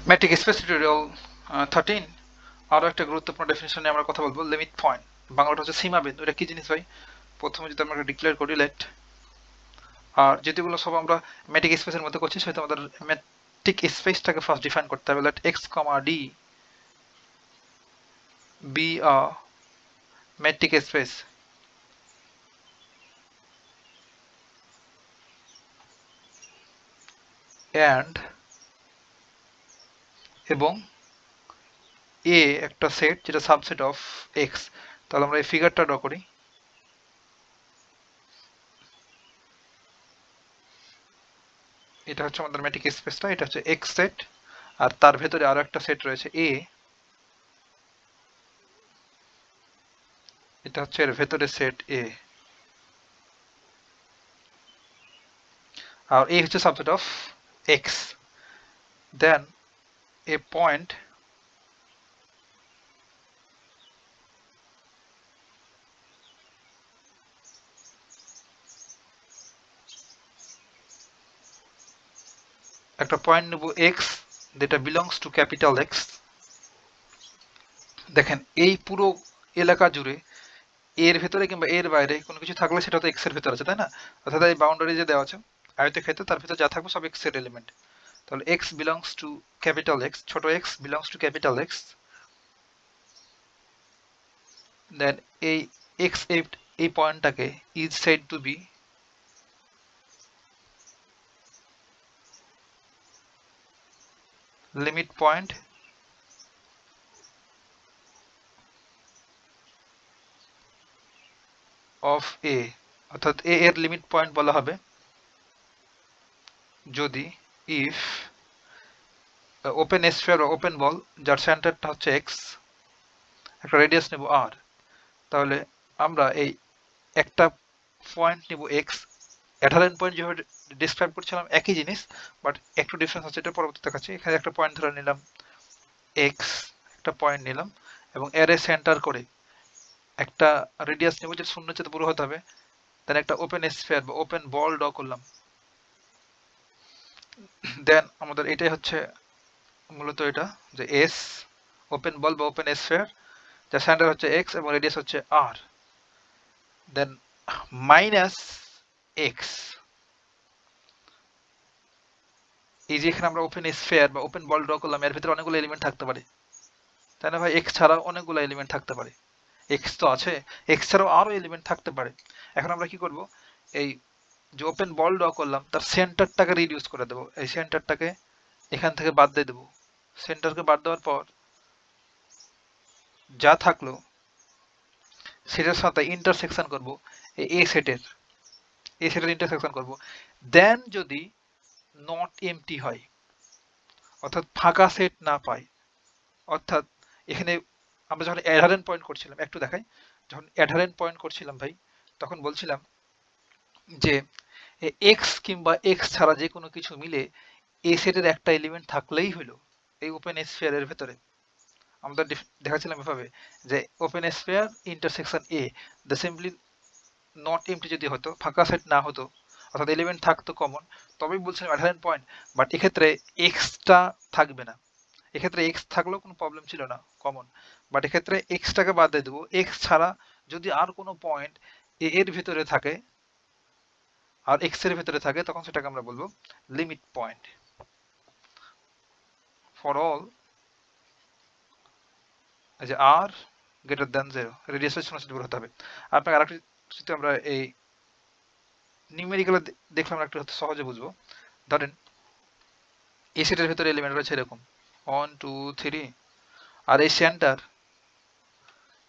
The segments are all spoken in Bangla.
ম্যাট্রিক স্পেস টিউটোরিয়াল 13 আরো একটা গুরুত্বপূর্ণ ডেফিনিশন নিয়ে আমরা কথা বলবো লিমিট পয়েন্ট বাংলাটা হচ্ছে সীমাবিন্দু এটা কি জিনিস ভাই প্রথমে যদি আমরা ডিক্লেয়ার করি লেট আর যেগুলো সব আমরা ম্যাট্রিক স্পেসের মধ্যে করছি সেটা আমাদের ম্যাট্রিক স্পেসটাকে ফার্স্ট ডিফাইন করতে হবে late x, d be a metric space and এবং a একটা সেট যেটা সাবসেট অফ x তাহলে আমরা এই ফিগারটা ড্র করি এটা হচ্ছে আমাদের ম্যাট্রিক স্পেসটা এটা হচ্ছে x সেট আর তার ভেতরে আরো একটা সেট রয়েছে a এটা হচ্ছে এর ভেতরে সেট a আর a হচ্ছে subset of x then a point একটা পয়েন্ট নেব x যেটা বিলংস টু ক্যাপিটাল x দেখেন এই পুরো এলাকা জুড়ে এর ভেতরে কিংবা এর বাইরে কোনো কিছু থাকলে সেটা তো x এর ভেতরে আছে তাই না অর্থাৎ এই বাউন্ডারি যে দেওয়া আছে আয়তক্ষেত্রে তার ভেতরে যা থাকবে সব x এর এলিমেন্ট তাহলে x belongs to capital x ছোট x belongs to capital x দেন এই x এই পয়েন্টটাকে is said to be limit point of a অর্থাৎ a এর লিমিট পয়েন্ট বলা হবে যদি if ওপেন স্ফিয়ার বা ওপেন বল যার সেন্টারটা হচ্ছে x একটা রেডিয়াস নেব r তাহলে আমরা এই একটা পয়েন্ট নেব x অ্যাডারেন্ট পয়েন্ট যেভাবে ডিসক্রাইব করছিলাম একই জিনিস বাট একটু ডিফারেন্স আছে এটা পরবর্তীতে দেখাচ্ছি এখানে একটা পয়েন্ট ধরে নিলাম x একটা পয়েন্ট নিলাম এবং এর সেন্টার করে একটা রেডিয়াস নেব যেটা শূন্য চেয়ে পুরো হতে হবে দেন একটা ওপেন স্ফিয়ার বা ওপেন বল ড্র করলাম দেন আমাদের এটাই হচ্ছে মূলত এটা যে s ওপেন বল বা ওপেন স্ফিয়ার যার সেন্টার হচ্ছে x এবং রেডিয়াস হচ্ছে r দেন মাইনাস x এই যে এখানে আমরা ওপেন স্ফিয়ার বা ওপেন বল ড্র করলাম এর ভিতরে অনেকগুলো এলিমেন্ট থাকতে পারে তাই না ভাই x ছাড়া অনেকগুলো এলিমেন্ট থাকতে পারে x তো আছে x ছাড়াও আরো এলিমেন্ট থাকতে পারে এখন আমরা কি করব এই যে ওপেন বল ড্র করলাম তার সেন্টারটাকে রিডিউস করে দেবো এই সেন্টারটাকে এখান থেকে বাদ দিয়ে দেবো সেন্টারকে বাদ দেওয়ার পর যা থাকলো সেটার সাথে ইন্টারসেকশন করব এই সেটের ইন্টারসেকশন করব দেন যদি নট এমটি হয় অর্থাৎ ফাঁকা সেট না পাই অর্থাৎ এখানে আমরা যখন অ্যাডারেন্ট পয়েন্ট করছিলাম একটু দেখাই যখন অ্যাডারেন্ট পয়েন্ট করছিলাম ভাই তখন বলছিলাম যে এক্স কিংবা এক্স ছাড়া যে কোনো কিছু মিলে এ সেটের একটা এলিমেন্ট থাকলেই হলো এই ওপেন স্ফিয়ারের ভেতরে আমরা দেখাচ্ছিলাম এভাবে যে open sphere intersection a the simply not empty যদি হতো ফাঁকা সেট না হতো অর্থাৎ এলিমেন্ট থাকতো কমন তবেই বলছিলাম অ্যাডারেন্ট পয়েন্ট বাট এক্ষেত্রে এক্সটা থাকবে না এক্ষেত্রে এক্স থাকলেও কোনো প্রবলেম ছিল না কমন বাট এক্ষেত্রে এক্সটাকে বাদ দিয়ে দেবো এক্স ছাড়া যদি আর কোনো পয়েন্ট এর ভিতরে থাকে আর এক্স এর ভিতরে থাকে তখন সেটাকে আমরা বলবো লিমিট পয়েন্ট ফর অল যে আর গ্রেটার দ্যান 0 রেডিয়াসের শূন্য সেট হতে হবে আপনাকে আরেকটি যদি আমরা এই নিউমেরিক্যালি দেখলে আমরা একটু সহজে বুঝবো ধরেন এই সেটের ভিতরে এলিমেন্ট রয়েছে এরকম 1 2 3 আর এই সেন্টার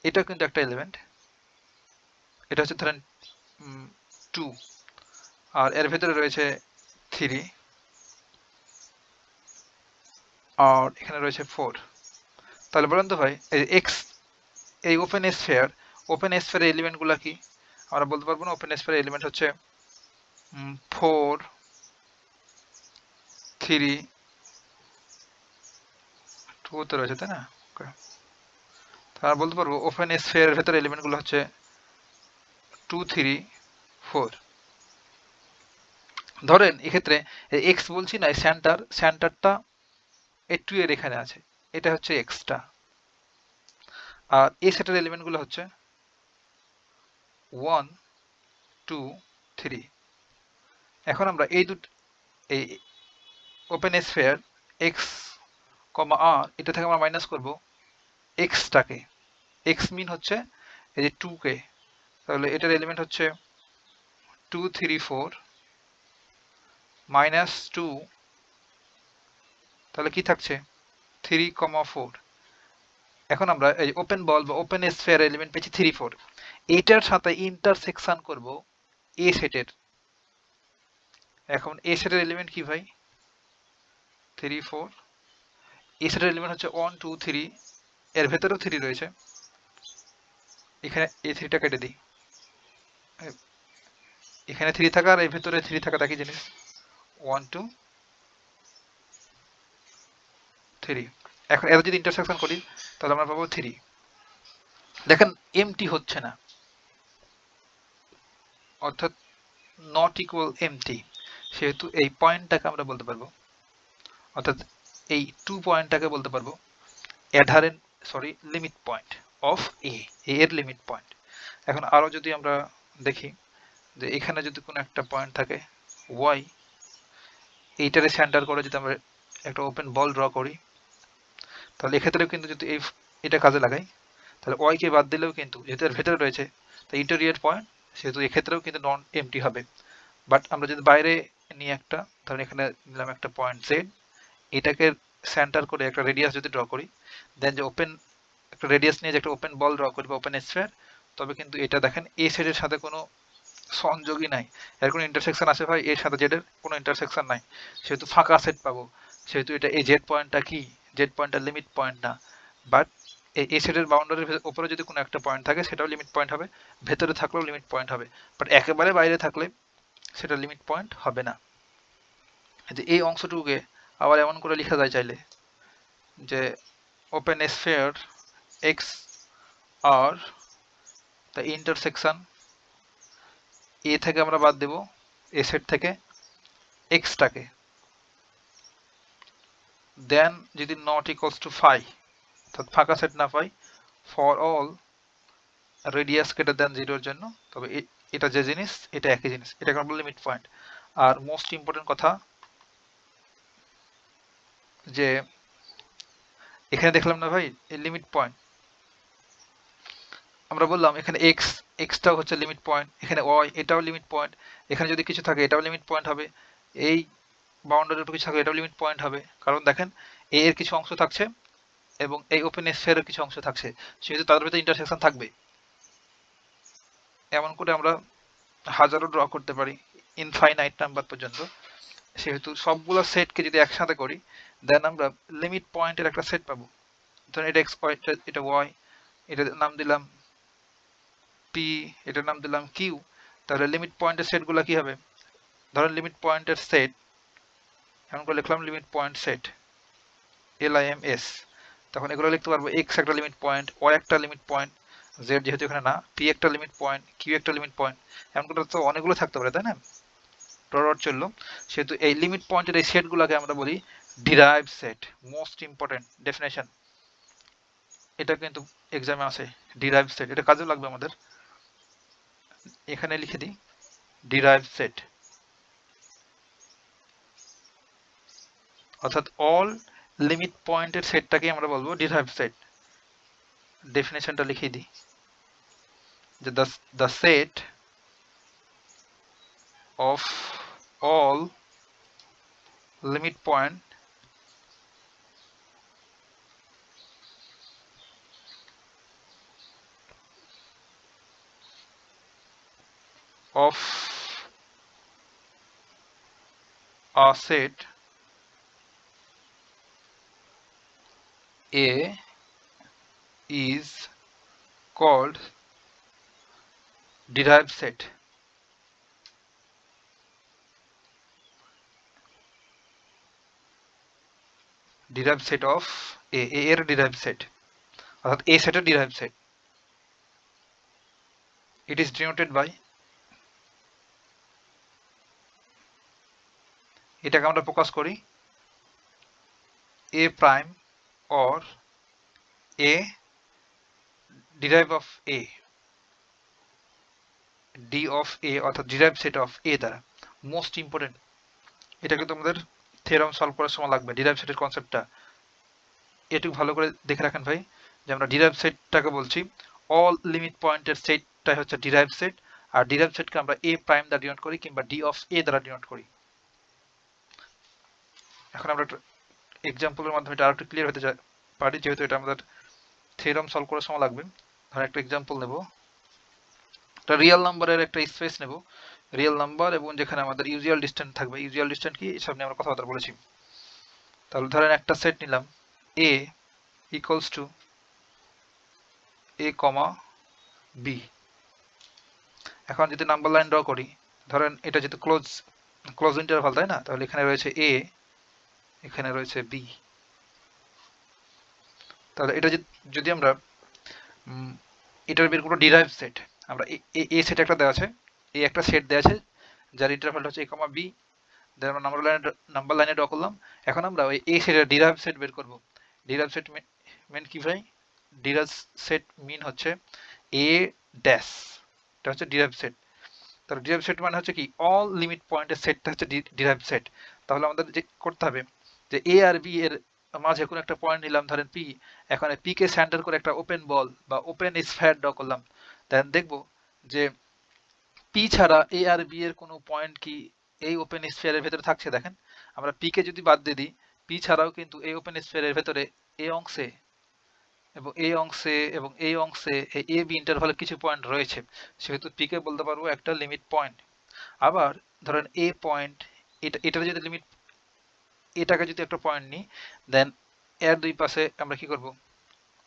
এটা কিন্তু একটা এলিমেন্ট এটা হচ্ছে ধরেন 2 আর এর ভেতরে রয়েছে 3 আর এখানে রয়েছে 4 তাহলে বলেন তো ভাই এই এক্স এই ওপেন স্ফিয়ার এলিমেন্টগুলো কি আমরা বলতে পারবো না ওপেন স্ফিয়ার এলিমেন্ট হচ্ছে 4 3 2 তো রয়েছে তাই না তাহলে বলতে পারবো ওপেন স্ফিয়ারের ভেতরে এলিমেন্টগুলো হচ্ছে 2 3 4 ধরেন এক্ষেত্রে এক্স বলছি না সেন্টারটা এই 2 এর এখানে আছে, এটা হচ্ছে এক্সটা। আর এই সেটের এলিমেন্টগুলো হচ্ছে 1 2 3। এখন আমরা এই ওপেন স্ফিয়ার এক্স কমা আর এটা থেকে আমরা মাইনাস করব এক্সটাকে। এক্স মিন হচ্ছে এই যে 2 কে, তাহলে এটার এলিমেন্ট হচ্ছে 2 3 4 মাইনাস 2, তাহলে কি থাকছে 3 4। এখন আমরা এই ওপেন বল বা ওপেন স্ফিয়ার এলিমেন্ট পেয়েছি 3 4, এইটার সাথে ইন্টারসেকশন করব এ সেটের। এখন এ সেটের এলিমেন্ট কি ভাই 3 4, এ সেটের এলিমেন্ট হচ্ছে 1 2 3, এর ভেতরেও 3 রয়েছে, এখানে এই 3টা কেটে দিই, এখানে 3 থাকা আর এর ভেতরে 3 থাকা একই জিনিস, 1 2 3। এখন এর যদি ইন্টারসেকশন করি তাহলে আমরা পাবো 3। দেখেন এমটি হচ্ছে না, অর্থাৎ নট ইকুয়াল এমটি, সেহেতু এই পয়েন্টটাকে আমরা বলতে পারবো, অর্থাৎ এই 2 পয়েন্টটাকে বলতে পারবো অ্যাডারেন্ট লিমিট পয়েন্ট অফ এ, এর লিমিট পয়েন্ট। এখন আরো যদি আমরা দেখি যে এখানে যদি কোনো একটা পয়েন্ট থাকে ওয়াই, এইটারে সেন্টার করে যদি আমরা একটা ওপেন বল ড্র করি, তাহলে এক্ষেত্রেও কিন্তু যদি এটা কাজে লাগাই, তাহলে ওয়াই কে বাদ দিলেও কিন্তু যেহেতু এর ভেতরে রয়েছে তাই ইন্টেরিয়র পয়েন্ট, সেহেতু এক্ষেত্রেও কিন্তু নন এমটি হবে। বাট আমরা যদি বাইরে নিয়ে একটা, ধরুন এখানে নিলাম একটা পয়েন্ট জেড, এটাকে সেন্টার করে একটা রেডিয়াস যদি ড্র করি, দেন যে ওপেন একটা রেডিয়াস নিয়ে যে একটা ওপেন বল ড্র করি বা ওপেন স্ফিয়ার, তবে কিন্তু এটা দেখেন এ সেটের সাথে কোনো সংযোগই নাই, এর কোনো ইন্টারসেকশন আছে ভাই এর সাথে জেড এর কোনো ইন্টারসেকশন নাই, সেহেতু ফাঁকা সেট পাবো। সেহেতু এটা এই জেড পয়েন্টটা কি, জেড পয়েন্টটা লিমিট পয়েন্ট না, বাট এই সেটের বাউন্ডারির উপরে যদি কোনো একটা পয়েন্ট থাকে সেটাও লিমিট পয়েন্ট হবে, ভেতরে থাকলেও লিমিট পয়েন্ট হবে, বাট একেবারে বাইরে থাকলে সেটা লিমিট পয়েন্ট হবে না। যে এই অংশটুকুকে আবার এমন করে লেখা যায় চাইলে যে open sphere x are the intersection A থেকে আমরা বাদ দেব এ সেট থেকে এক্সটাকে, দেন যদি নট ইকুয়ালস টু ফাই, অর্থাৎ ফাঁকা সেট না পাই ফর অল রেডিয়াস কেটে দেন জিরোর জন্য, তবে এটা যে জিনিস এটা একই জিনিস, এটাকে আমরা লিমিট পয়েন্ট। আর মোস্ট ইম্পর্টেন্ট কথা যে এখানে দেখলাম না ভাই এই লিমিট পয়েন্ট, আমরা বললাম এখানে এক্সটাও হচ্ছে লিমিট পয়েন্ট, এখানে ওয়াই এটাও লিমিট পয়েন্ট, এখানে যদি কিছু থাকে এটাও লিমিট পয়েন্ট হবে, এই বাউন্ডারির উপর কিছু থাকে এটাও লিমিট পয়েন্ট হবে, কারণ দেখেন এর কিছু অংশ থাকছে এবং এই ওপেন স্ফিয়ারের কিছু অংশ থাকছে, সেহেতু তাদের ভিতরে ইন্টারসেকশন থাকবে। এমন করে আমরা হাজারো ড্র করতে পারি ইনফাইনাইট নাম্বার পর্যন্ত, সেহেতু সবগুলো সেটকে যদি একসাথে করি দেন আমরা লিমিট পয়েন্টের একটা সেট পাবো। ধরুন এটা এক্স, এটা ওয়াই, এটা নাম দিলাম পি, এটার নাম দিলাম কিউ, তাহলে লিমিট পয়েন্টের সেটগুলো কি হবে, ধরেন লিমিট পয়েন্টের সেট এমন করে লিখলাম লিমিট পয়েন্ট সেট LIMS, তখন এগুলো লিখতে পারবো এক্স একটা লিমিট পয়েন্ট, ওয়াই একটা লিমিট পয়েন্ট, জেড যেহেতু এখানে না, পি একটা লিমিট পয়েন্ট, কিউ একটা লিমিট পয়েন্ট, এমন করে তো অনেকগুলো থাকতে পারে তাই না, ডট চললো। সেহেতু এই লিমিট পয়েন্টের এই সেটগুলোকে আমরা বলি derive set. Most important definition, এটা কিন্তু এক্সামে আসে, ডিরাইভ সেট, এটা কাজে লাগবে আমাদের, এখানে লিখে দিই ডিরাইভ সেট, অর্থাৎ অল লিমিট পয়েন্টের সেটটাকে আমরা বলবো ডিরাইভ সেট। ডেফিনেশনটা লিখে দিই যে the set of all limit point of a set A is called derived set. Derived set of A এর derived set, অর্থাৎ A সেটের derived set. It is denoted by, এটাকে আমরা প্রকাশ করি a prime or a derive of a d of a অর্থাৎ ডিরাইভ সেট অফ a দ্বারা। মোস্ট ইম্পর্টেন্ট, এটা কিন্তু আমাদের থিওরাম সলভ করার সময় লাগবে। ডিরাইভ সেটের কনসেপ্টটা একটু ভালো করে দেখে রাখেন ভাই, যে আমরা ডিরাইভ সেটটাকে বলছি অল লিমিট পয়েন্টের সেটটাই হচ্ছে ডিরাইভ সেট, আর ডিরাইভ সেটকে আমরা a প্রাইম দ্বারা ডিনোট করি কিংবা d অফ a দ্বারা ডিনোট করি। এখন আমরা এক্সাম্পলের মাধ্যমে এটা আরেকটু ক্লিয়ার হতে পারি, যেহেতু এটা আমাদের থিওরাম সলভ করার সময় লাগবে। ধর একটা এক্সাম্পল নেব, একটা রিয়েল নাম্বারের একটা স্পেস নেব, রিয়েল নাম্বার এবং যেখানে আমাদের ইউজুয়াল ডিস্টেন্স থাকবে। ইউজুয়াল ডিস্টেন্স কি এসব নিয়ে আমরা কথাবার্তা বলেছি। তাহলে ধরেন একটা সেট নিলাম a equals two a comma b। এখন যদি নাম্বার লাইন ড্র করি, ধরেন এটা যেহেতু ক্লোজ ইন্টারভাল, তাই না? তাহলে এখানে রয়েছে a, এখানে রয়েছে b। তাহলে এটা যদি আমরা এটার বের করব ডিরাইভ সেট, আমরা এ সেট একটা দেওয়া আছে, এই একটা সেট দেওয়া আছে যার ইন্টারভালটা হচ্ছে a কমা b, দেন আমরা নাম্বার লাইনে ড্র করলাম। এখন আমরা ওই এ সেটের ডিরাইভ সেট বের করব। ডিরাইভ সেট মিন কি ভাই? ডিরাইভ সেট মিন হচ্ছে a ড্যাশ, এটা হচ্ছে ডিরাইভ সেট। তাহলে ডিরাইভ সেট মানে হচ্ছে কি অল লিমিট পয়েন্টের সেটটা হচ্ছে ডিরাইভ সেট। তাহলে আমাদের যে করতে হবে যে a আর b এর মাঝে কোনো একটা পয়েন্ট নিলাম, ধরেন p। এখন p কে সেন্টার করে একটা ওপেন বল বা ওপেন স্ফিয়ার ড্র করলাম। দেন দেখব যে p ছাড়া a আর b এর কোনো পয়েন্ট কি এই ওপেন স্ফিয়ারের ভেতরে থাকছে। দেখেন আমরা p কে যদি বাদ দিয়ে দিই, p ছাড়াও কিন্তু এই ওপেন স্ফিয়ারের ভেতরে এই অংশে এবং এই অংশে এবং এই অংশে এই এ বি ইন্টারভালে কিছু পয়েন্ট রয়েছে, সেহেতু p কে বলতে পারবো একটা লিমিট পয়েন্ট। আবার ধরেন এ পয়েন্ট, এটার যদি লিমিট, এটাকে যদি একটা পয়েন্ট নিই, দেন এর দুই পাশে আমরা কি করব?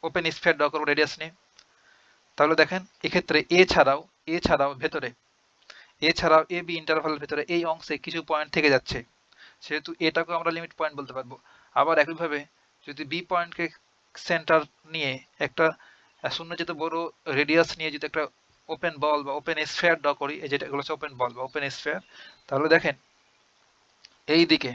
ওপেন স্ফিয়ার ড্র করবো রেডিয়াস নিয়ে। তাহলে দেখেন এক্ষেত্রে এ ছাড়াও ভেতরে এছাড়াও এ বি ইন্টারভালের ভেতরে এই অংশে কিছু পয়েন্ট থেকে যাচ্ছে, সেহেতু এটাকেও আমরা লিমিট পয়েন্ট বলতে পারবো। আবার একইভাবে যদি বি পয়েন্টকে সেন্টার নিয়ে একটা শূন্য যেতে বড় রেডিয়াস নিয়ে যদি একটা ওপেন বল বা ওপেন স্ফিয়ার ড্র করি, এই যেটা এগুলো হচ্ছে ওপেন বল বা ওপেন স্ফিয়ার, তাহলে দেখেন এই দিকে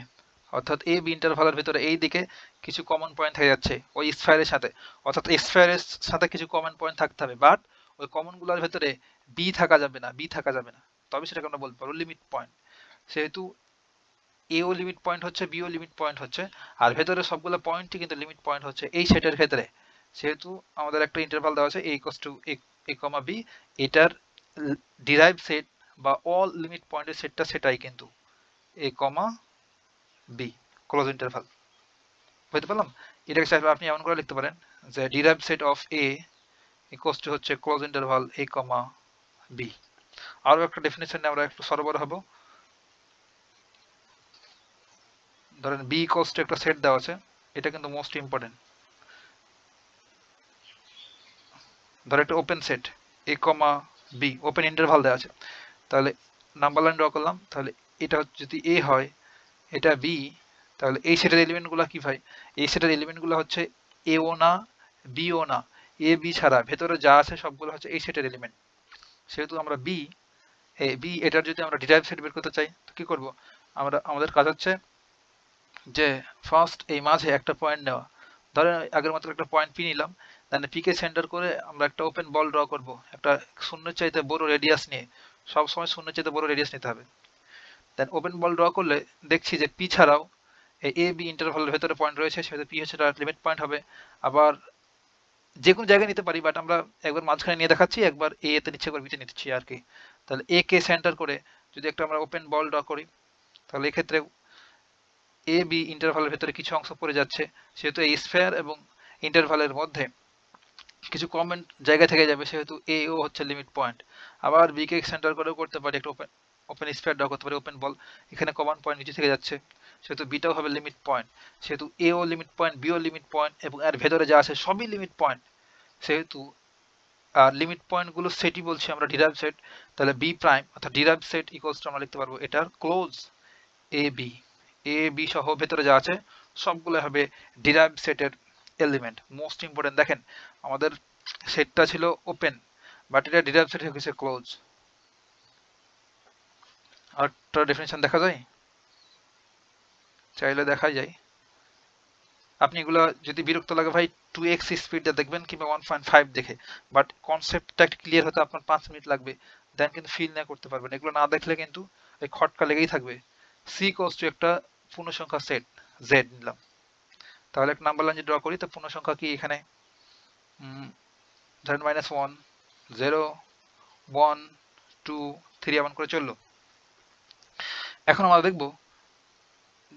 অর্থাৎ এ বি ইন্টারভালের ভিতরে এই দিকে কিছু কমন পয়েন্ট থেকে যাচ্ছে ওই স্ফিয়ারের সাথে, অর্থাৎ স্ফিয়ারের সাথে কিছু কমন পয়েন্ট থাকতে হবে, বাট ওই কমনগুলোর ভেতরে বি থাকা যাবে না, তবে সেটাকে আমরা বলতে পারবো লিমিট পয়েন্ট। সেহেতু এও লিমিট পয়েন্ট হচ্ছে, বিও লিমিট পয়েন্ট হচ্ছে, আর ভেতরে সবগুলো পয়েন্টই কিন্তু লিমিট পয়েন্ট হচ্ছে এই সেটের ক্ষেত্রে। সেহেতু আমাদের একটা ইন্টারভাল দেওয়া আছে a equals two a comma b, এটার ডিরাইভ সেট বা অল লিমিট পয়েন্টের সেটটা সেটাই কিন্তু a comma b close interval. বুঝতে পারলাম? এটাকে চাইলে আপনি এমন করে লিখতে পারেন যে derived set of a equals to হচ্ছে closed interval a comma b। আরো একটা ডেফিনিশন আমরা একটু সরবরাহ হবো। ধরেন b ইকুয়ালস টু একটা সেট দেওয়া আছে, এটা কিন্তু মোস্ট ইম্পর্টেন্ট। ধর একটা open set a comma b, open interval দেওয়া আছে, তাহলে নাম্বার লাইন ড্র করলাম। তাহলে এটা যদি a হয়, এটা b, তাহলে এই সেটের এলিমেন্টগুলো কি ভাই? এই সেটের এলিমেন্টগুলো হচ্ছে a ও না, b ও না, a b ছাড়া ভেতরে যা আছে সবগুলো হচ্ছে এই সেটের এলিমেন্ট। সেহেতু আমরা b এটার যদি আমরা ডিরাইভ সেট বের করতে চাই তো কি করব? আমাদের কাজ হচ্ছে যে ফার্স্ট এই মাঝে একটা পয়েন্ট নেওয়া। ধরেন আগের মতো একটা পয়েন্ট পি নিলাম, দেন পি কে সেন্টার করে আমরা একটা ওপেন বল ড্র করব একটা শূন্যের চাইতে বড় রেডিয়াস নিয়ে। সব সময় শূন্যের চাইতে বড় রেডিয়াস নিতে হবে। দেন ওপেন বল ড্র করলে দেখছি যে পি ছাড়াও এই এ বি ইন্টারভালের ভেতরে পয়েন্ট রয়েছে, সেটা পি হচ্ছে তার লিমিট পয়েন্ট হবে। আবার যে কোনো জায়গায় নিতে পারি, বাট আমরা একবার মাঝখানে নিয়ে দেখাচ্ছি, একবার এ তে নিচ্ছে, একবার বিতে নিচ্ছি আর কি। তাহলে এ কে সেন্টার করে যদি একটা আমরা ওপেন বল ড্র করি, তাহলে এক্ষেত্রে এ বি ইন্টারভালের ভেতরে কিছু অংশ পড়ে যাচ্ছে, সেহেতু এই স্ফিয়ার এবং ইন্টারভালের মধ্যে কিছু কমন জায়গা থেকে যাবে, সেহেতু এ ও হচ্ছে লিমিট পয়েন্ট। আবার বি কে সেন্টার করেও করতে পারি, একটা ওপেন স্ফিয়ার ড্র করতে পারি, ওপেন বল, এখানে কমন পয়েন্ট নিচে থেকে যাচ্ছে, সেহেতু বিটাও হবে লিমিট পয়েন্ট। সেহেতু এ ও লিমিট পয়েন্ট, বি ও লিমিট পয়েন্ট এবং এর ভেতরে যা আছে সবই লিমিট পয়েন্ট। সেহেতু আর লিমিট পয়েন্ট গুলো সেটই বলছি আমরা ডিরাইভ সেট। তাহলে বি প্রাইম অর্থাৎ ডিরাইভ সেট ইকুয়ালস টু আমরা লিখতে পারবো এটার ক্লোজ এ বি সহ ভেতরে যা আছে সবগুলো হবে ডিরাইভ সেটের এলিমেন্ট। মোস্ট ইম্পর্টেন্ট, দেখেন আমাদের সেটটা ছিল ওপেন, বাট এটা ডিরাইভ সেট হয়ে গেছে ক্লোজ। আরেকটা ডেফিনিশন দেখা যায়, চাইলে দেখা যায়। আপনি এগুলো যদি বিরক্ত লাগে ভাই 2x স্পিডে দেখবেন কিংবা 1.5 দেখে, বাট কনসেপ্টটা একটু ক্লিয়ার হতে আপনার 5 মিনিট লাগবে, দেন কিন্তু ফিল না করতে পারবেন। এগুলো না দেখলে কিন্তু এই খটকা লেগেই থাকবে। সি ইকুয়ালস টু একটা পূর্ণ সংখ্যা সেট জেড নিলাম, তাহলে একটা নাম্বার লাইন যদি ড্র করি তো পূর্ণ সংখ্যা কি এখানে ধরেন -1 0 1 2 3 এমন করে চললো। এখন আমরা দেখব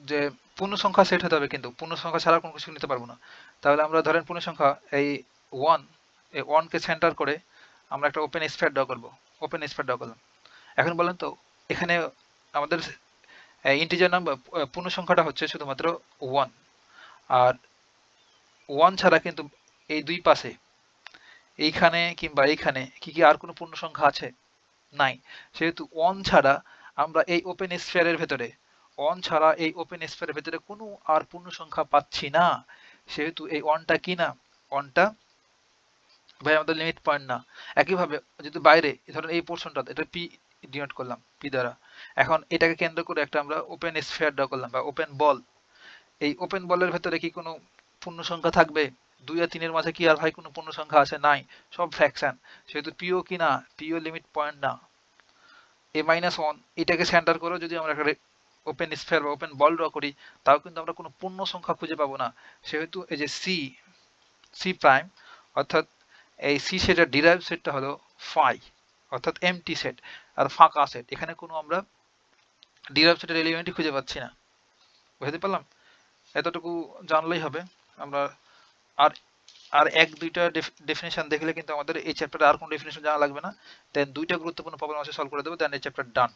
যে পূর্ণ সংখ্যা সেট হতে হবে, কিন্তু পূর্ণ সংখ্যা ছাড়া কোনো কিছু নিতে পারবো না। তাহলে আমরা ধরেন পূর্ণ সংখ্যা এই 1, এই 1 কে সেন্টার করে আমরা একটা ওপেন স্ফিয়ার ড্র করব। ওপেন স্ফিয়ার ড্র করলাম। এখন বলেন তো এখানে আমাদের ইন্টিজার নাম্বার পূর্ণ সংখ্যাটা হচ্ছে শুধুমাত্র 1, আর 1 ছাড়া কিন্তু এই দুই পাশে এইখানে কিংবা এইখানে কি আর কোনো পূর্ণ সংখ্যা আছে? নাই। সেহেতু 1 ছাড়া আমরা এই ওপেন স্ফিয়ারের ভেতরে 1 ছাড়া এই ওপেন স্ফিয়ারের ভেতরে কোনো আর পূর্ণ সংখ্যা পাচ্ছি না। সেহেতু এই 1টা কি না? 1টা ভাই আমাদের লিমিট পয়েন্ট না। একইভাবে যদি বাইরে ধরেন এই পোর্শনটা এটা পি ডিনোট করলাম পি দ্বারা, এখন এটাকে কেন্দ্র করে একটা আমরা ওপেন স্ফিয়ার ড্র করলাম বা ওপেন বল। এই ওপেন বলের ভেতরে কি কোনো পূর্ণ সংখ্যা থাকবে? 2 আর 3 এর মাঝে কি আর ভাই কোনো পূর্ণ সংখ্যা আছে? নাই, সব ফ্র্যাকশন। সেহেতু পিও কি না? পিও লিমিট পয়েন্ট না। a-1 এটাকে সেন্টার করে যদি আমরা একটা ওপেন স্ফিয়ার বা ওপেন বল ড্র করি, তাও কিন্তু আমরা কোনো পূর্ণ সংখ্যা খুঁজে পাবো না। সেহেতু এই যে সি প্রাইম, অর্থাৎ এই সি সেটের ডিরাইভ সেটটা হলো ফাই, অর্থাৎ এমটি সেট আর ফাঁকা সেট। এখানে কোনো আমরা ডিরাইভ সেটের এলিমেন্টই খুঁজে পাচ্ছি না। বুঝতে পারলাম? এতটুকু জানলেই হবে। আমরা আর আর এক দুইটা ডেফিনেশন দেখলে কিন্তু আমাদের এই চ্যাপ্টারে আর কোনো ডেফিনেশন জানা লাগবে না। দেন দুইটা গুরুত্বপূর্ণ প্রবলেম আছে সলভ করে দেবো, দেন এই চ্যাপ্টার ডান।